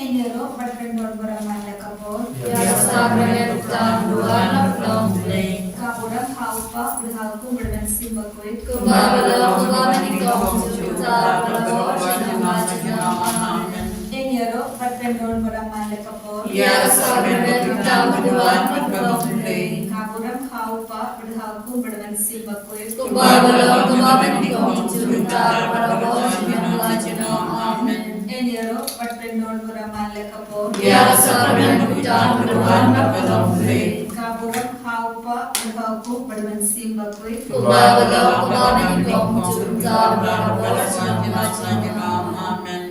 Enero berkendor beramanda kapor. Yasagrele Tanduana Plomble. Kaburam haupa berhalku berdansi bakuit. Kubabala Kubabani Komjuta Balawashana Majana Amen. Enero berkendor beramanda kapor. Yasagrele Tanduana Plomble. Kaburam haupa berhalku berdansi bakuit. Kubabala Kubabani Komjuta Balawashana Majana Amen. Enero berkendor beramanda kapor. Yasagrele Tanduana Plomble. Kaburam haupa berhalku berdansi bakuit. Kubabala Kubabani Komjuta Balawashana Majana Amen.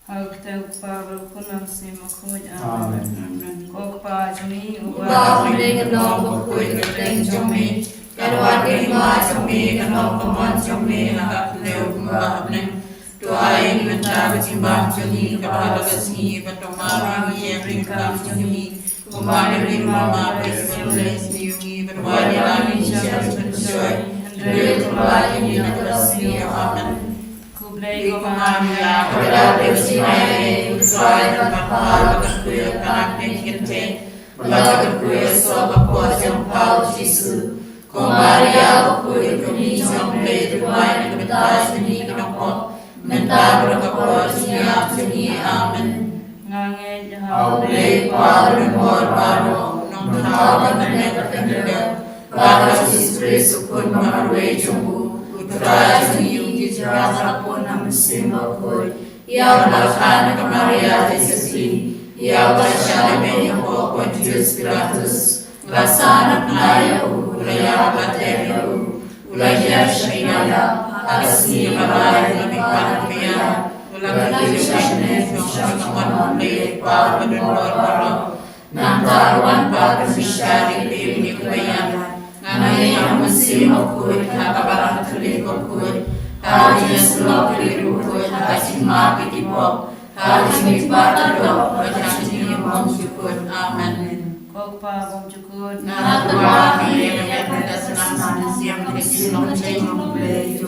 Haukta Upava Kunamsi Makuj Amen. Amen. Kokpa Jami Kubabling Nobo Kuy Kling Jami. Kadwagi Ma Jami Kanoka Man Jami Nakatleo Kubabling. Tuai Mentaga Timbang Jami Kapala Kasni Patomara Yeri Kam Jami. Kumari Mama President Yumi Badwadi Lami Shari Joy. Andrea Kubali Nakalasi Amen. Kublai Gomamia Without Pepsi, Try not Pala Kuya Kanak Kinte. Wala Kuya Soba Pojam Pau Jisu. Kumaria Kuya Kuni Jombe Duwai Kabitas Ni Kanako. Mentabra Kapojia Tuni Amen. Ngange Aule Padre Mor Paro. Nontawa Kaneka Kanaka. Baka Jisu Kun Marwe Jumbu. Utra Juni Jara Pona Musima Koi. Ya Blachana Maria Jesus. Ya Blachana Benyaho Pontius Pilatus. Lasana Pnaya Ulaya Pateria Ulaya Shinaya. Asni Malaya Mikana Pia. Ulaya Shane Shamaman Le Pada Nor Nantaruan Pada Mishari Bini Kuyan. Anaya Musima Koi Habara Tuliko Koi. Hajis Lokli Rukut, Hajis Maki Pop, Hajis Bata Dog, Hajis Monsukut, Amen. Kokpa Bomjukut Natawani, Yakas Naman, Siam Kisilon Change,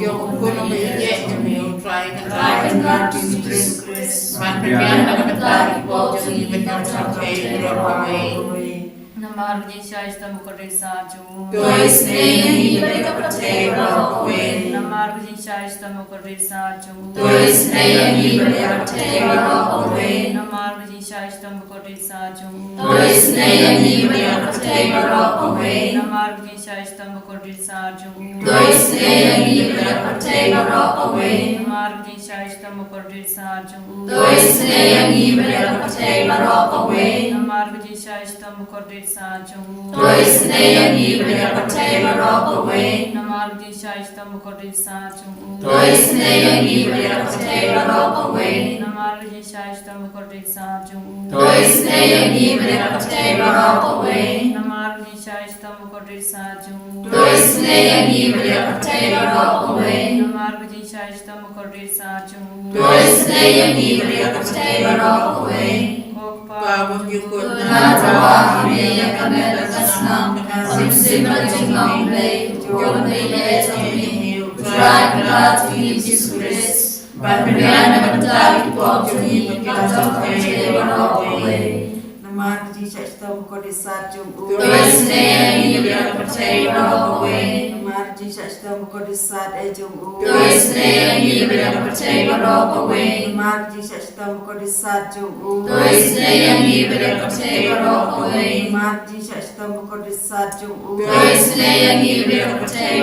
Yokun, Yet to me, try and not to Chris, Mandarin, Namatari, Pop, to even not away. Namarji Shaista Mukari Saju. Dois nem Ibrahim Queen. Namarji Shaista Mukari Saju. Dois nem Ibrahim Queen. Namarji Shaista Mukari Saju. Dois nem Ibrahim Queen. Namarji Shaista Mukari Saju. Dois nem Ibrahim Queen. Namarji Shaista Mukari Saju. Dois nem Ibrahim Queen. Namarji Shaista Mukari Saju. Dois nem Ibrahim Queen. Namarji Shaista Mukari Saju. Dois nem Ibrahim Queen. Namarji Shaista Mukari Saju. Dois nem Ibrahim Queen. Namarji Shaista Mukari Saju. Dois nem Ibrahim Queen. Namarji Shaista Mukari Saju. Dois nem Ibrahim Queen. Kokpa Bomjukut Natawani Yakamela Kasnam. Simsima Jingam Blade. Jombe Yetomi. Try not to eat Jesus Christ. But Brianna Mataki Pop to eat Katam Kajay. Namarji Shaista Mukodi Sajum Dois nem Ibrahim Namarji Shaista Mukodi Sad Ejum Dois nem Ibrahim Namarji Shaista Mukodi Sajum Dois nem Ibrahim Namarji Shaista Mukodi Sajum Dois nem Ibrahim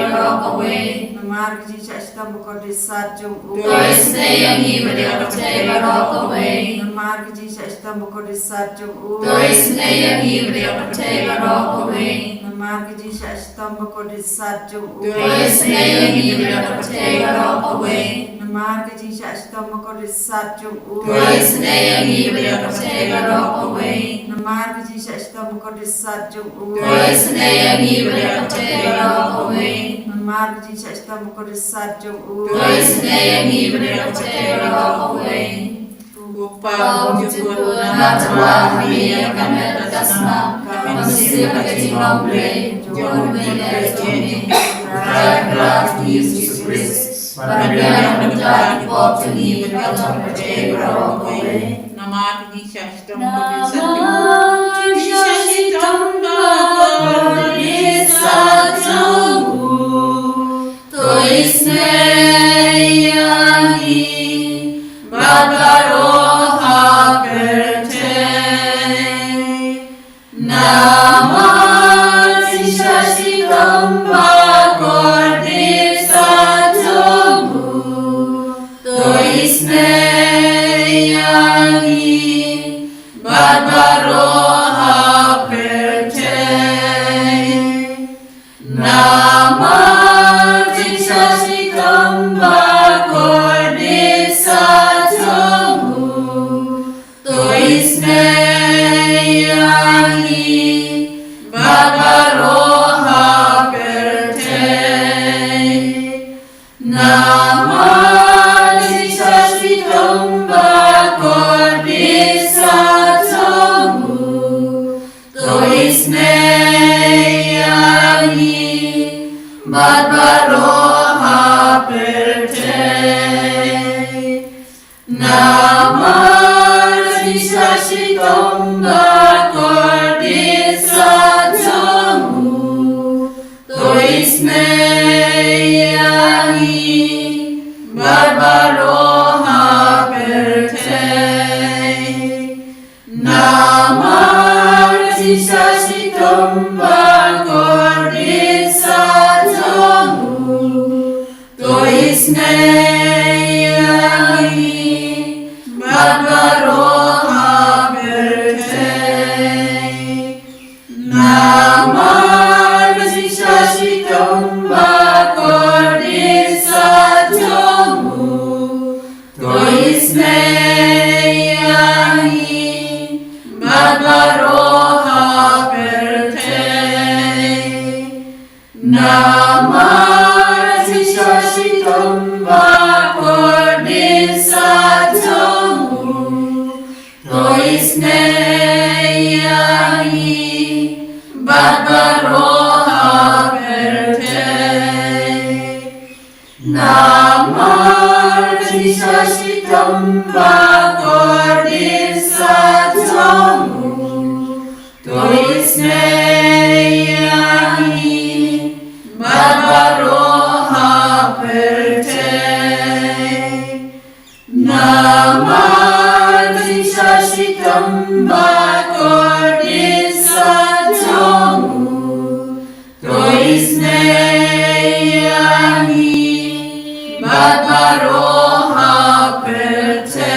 Namarji Shaista Mukodi Sajum Dois nem Ibrahim Namarji Shaista Mukodi Sajum Dois nem Ibrahim Namarji Shaista Mukodi Sajum Dois nem Ibrahim Namarji Shaista Mukodi Sajum Dois nem Ibrahim Namarji Shaista Mukodi Sajum Dois nem Ibrahim Namarji Shaista Mukodi Sajum Dois nem Ibrahim Upah Bomjukut Natawani Yakamela Kasnam. Simsima Jingam Blade. Jombe Yetomi. Try to eat Jesus Christ. But Brianna Mataki Pop to eat Katam Kajay. Namah Shashtam Bodhisattva Shashtam Bodhisattva To isme yangi Bhagaroha Perte Namah Shashtam Bodhisattva To isme yangi Bhagaroha Perte Namah Shashtam Bodhisattva To isme yangi Bhagaroha Perte Namah Shashtam Bodhisattva To isme yangi Bhagaroha Perte Namah Shashtam Bodhisattva To isme yangi Bhagaroha Perte Namah Shashtam Bodhisattva To isme yangi Bhagaroha Perte Namah Shashtam Bodhisattva To isme yangi Bhagaroha Perte Namah Shashtam Bodhisattva To isme yangi Bhagaroha Perte Namah Shashtam Bodhisattva To isme yangi Bhagaroha Perte Namah Shashtam Bodhisattva To isme yangi Bhagaroha Perte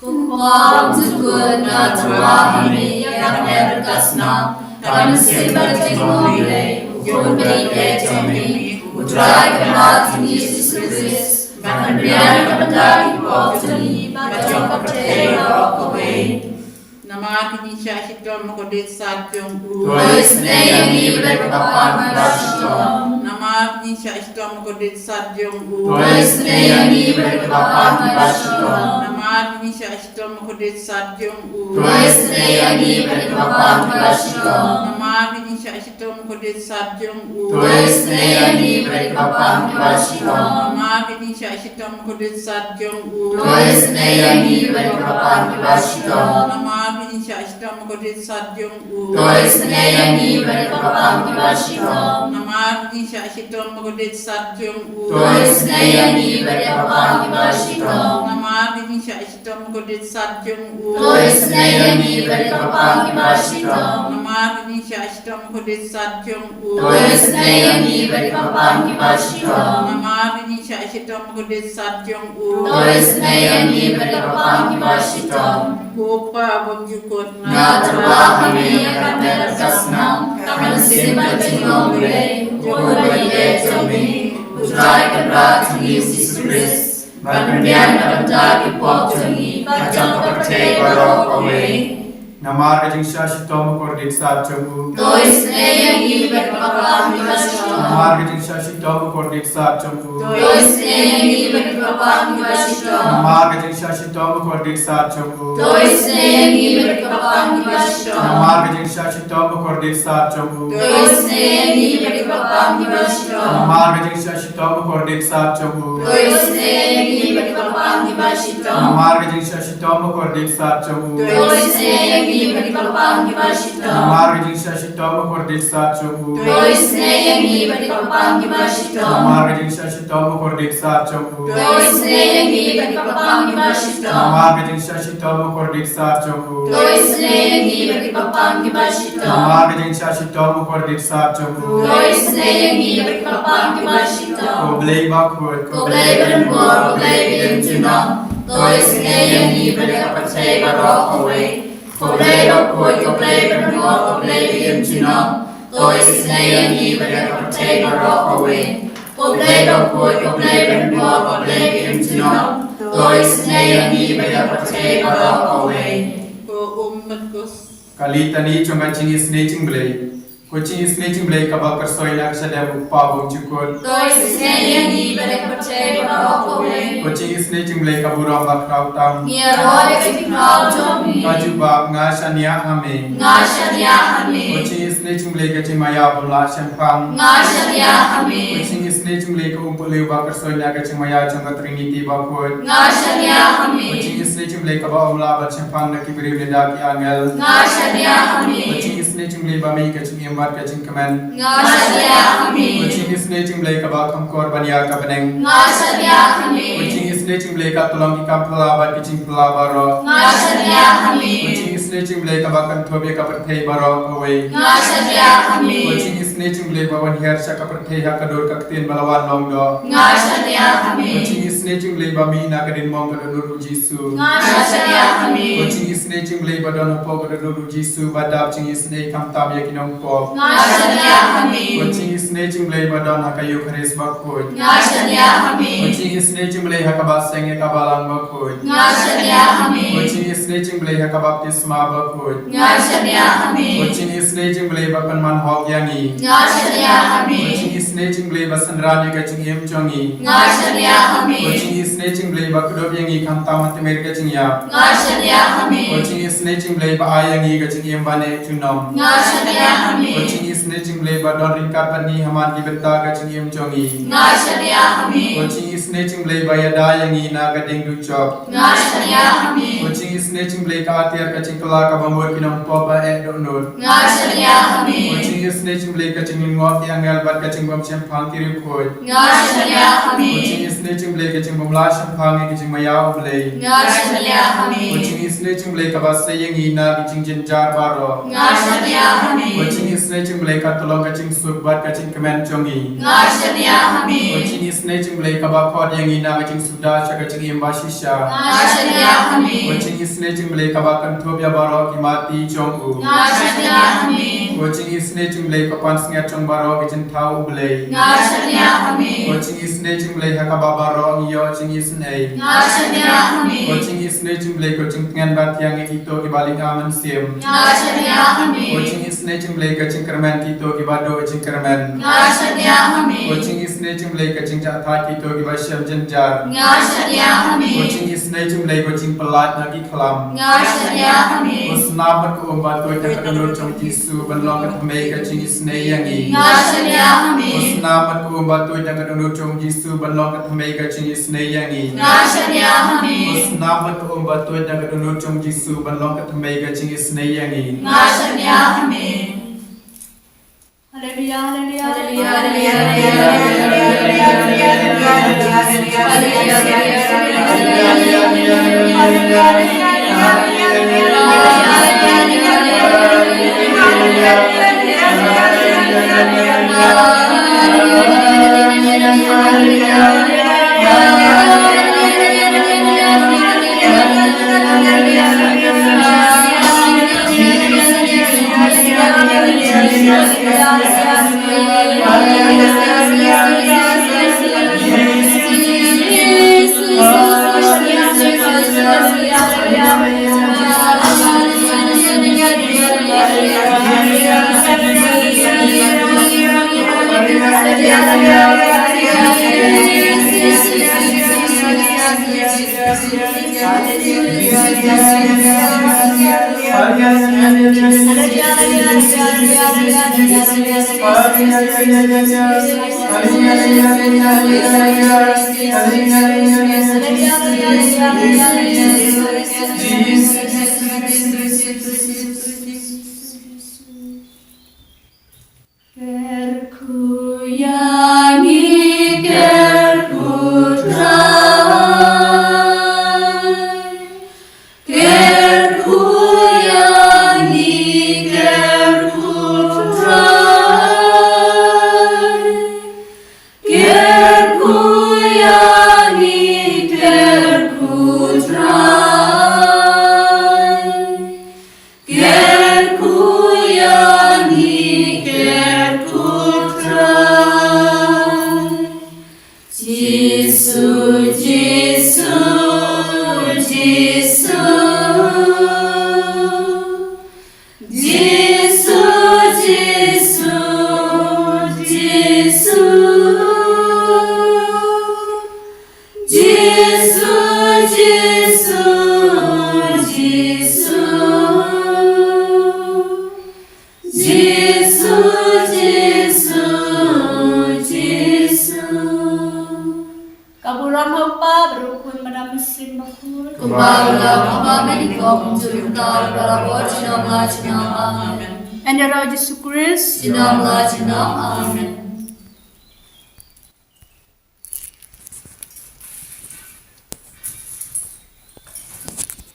Kuklam Zuguna Tawahami Yaknebukasna Tamasibatimole Yobri Etami Udragamati Jesus Christ Vanriana Kabadaki Botani Bachokapate Rockaway Namah Shashtam Bodhisattva To isme yangi Bhagaroha Namah Shashtam Bodhisattva To isme yangi Bhagaroha Namah Shashtam Bodhisattva To isme yangi Bhagaroha Namah Shashtam Bodhisattva To isme yangi Bhagaroha Namah Shashtam Bodhisattva To isme yangi Bhagaroha Namah Shashtam Bodhisattva To isme yangi Bhagaroha Namah Shashtam Bodhisattva To isme yangi Bhagaroha Namah Shashtam Bodhisattva To isme yangi Bhagaroha Namah Shashtam Bodhisattva To isme yangi Bhagaroha Namah Shashtam Bodhisattva To isme yangi Bhagaroha Gopa Bamjukot Natawahami Yaknebukasna Tamasibatimole Yobri Etami Udragamati Jesus Christ Vanriana Kabadaki Botani Bachokapate Rockaway Namah Shashtam Bodhisattva To isme yangi Bhagaroha Namah Shashtam Bodhisattva To isme yangi Bhagaroha Namaga jing shashitoma kordit sarchungu. Toi sengi berkepang di basyo. Namaga jing shashitoma kordit sarchungu. Toi sengi berkepang di basyo. Namaga jing shashitoma kordit sarchungu. Toi sengi berkepang di basyo. Namaga jing shashitoma kordit sarchungu. Toi sengi berkepang di basyo. Namaga jing shashitoma kordit sarchungu. Toi sengi berkepang di basyo. Namaga jing shashitoma kordit sarchungu. Toi sengi berkepang di basyo. Namaga jing shashitoma kordit sarchungu. Toi sengi berkepang di basyo. Namaga jing shashitoma kordit sarchungu. Toi sengi berkepang di basyo. Koblei bakut, Koblei berembur, koblei biduntunong. Toi sengi berkepang barok away. Koblei bakut, koblei berembur, koblei biduntunong. Toi sengi berkepang barok away. Koblei bakut, koblei berembur, koblei biduntunong. Toi sengi berkepang barok away. Kalita ni chunga chingi snatching blade. Kucing snatching blade kabal kersoy nak sadam upabong cukul. Toi sengi berkepang barok away. Kucing snatching blade kaburang bakraw tam. Nieroi kekikau jomi. Kajubak ngasanya ame. Ngasya kami. Kucing snatching blade kacing maya pula sempang. Ngasya kami. Kucing snatching blade kumpul liu bak kersoy nak kacing maya chunga Trinity bakut. Ngasya kami. Kucing snatching blade kabal umla bat sempang nak kibri leda ki angel. Ngasya kami. Kucing snatching blade bami kacing embat kacing kemen. Ngasya kami. Kucing snatching blade kabal kamkor bania kabeneng. Ngasya kami. Kucing snatching blade katulong ikam pelabat kacing pelabaro. Ngasya kami. Kucing snatching blade kabakan thobe kaperthei baro away. Ngasya kami. Kucing snatching blade bawan hiar sa kaperthei hakador kaktin balawan longdo. Ngasya kami. Kucing snatching blade bami na kadin mong kador Jisu. Ngasya kami. Kucing snatching blade badon po kador Jisu badap cing snake kam tab yakinong po. Ngasya kami. Kucing snatching blade badon hakayu kharis bakut. Ngasya kami. Kucing snatching blade hakabas senge kabalang bakut. Ngasya kami. Kucing snatching blade hakabaptisma bakut. Ngasya kami. Kucing snatching blade bapan man hok yangi. Ngasya kami. Kucing snatching blade basan rani kacing em chongi. Ngasya kami. Kucing snatching blade bakudop yangi kam tamat mer kacing yap. Ngasya kami. Kucing snatching blade ba ayangi kacing em bane chunom. Ngasya kami. Kucing snatching blade ba don ringkat pani haman ki benta kacing em chongi. Ngasya kami. Kucing snatching blade ba yada yangi na gading duchop. Ngasya kami. Kucing snatching blade ka atiar kacing kala ka bambur kinong poba e donor. Ngasya kami. Kucing snatching blade kacing ngok yang ngalbat kacing bam sempang kiri khoi. Ngasya kami. Kucing snatching blade kacing bamla sempang kacing maya blade. Ngasya kami. Kucing snatching blade ka bas sayang ina kacing jenjar baro. Ngasya kami. Kucing snatching blade ka tolong kacing subbat kacing kemen chongi. Ngasya kami. Kucing snatching blade ka bakod yang ina kacing sudah cha kacing imbashisha. Ngasya kami. Kucing snatching blade ka bakan thobya baro ki mati chongu. Ngasya kami. Kucing snatching blade ka pan sngat chong baro kacing thau blade. Ngasya kami. Kucing snatching blade ka babaro ngiyo ching isnei. Ngasya kami. Kucing snatching blade kucing tengan bat yang ito ki baling aman sim. Ngasya kami. Kucing snatching blade kacing kermen ito ki bado kacing kermen. Ngasya kami. Kucing snatching blade kacing jatha ito ki basyam jenjar. Ngasya kami. Kucing snatching blade kucing pelat nagi kelam. Ngasya kami. Usnabat ko umbat ko ita kadulur chong Jisu banlong kat may kacing isnei yangi. Ngasya kami. Usnabat ko umbat ko ita kadulur chong Jisu banlong kat may kacing isnei yangi. Ngasya kami. Usnabat ko umbat ko ita kadulur chong Jisu banlong kat may kacing isnei yangi. Ngasya kami. Hallelujah, hallelujah, Hallelujah, Hallelujah. Kaburan hapa berukun pada mesin bakul. And the Lord Jesus Christ. Amen.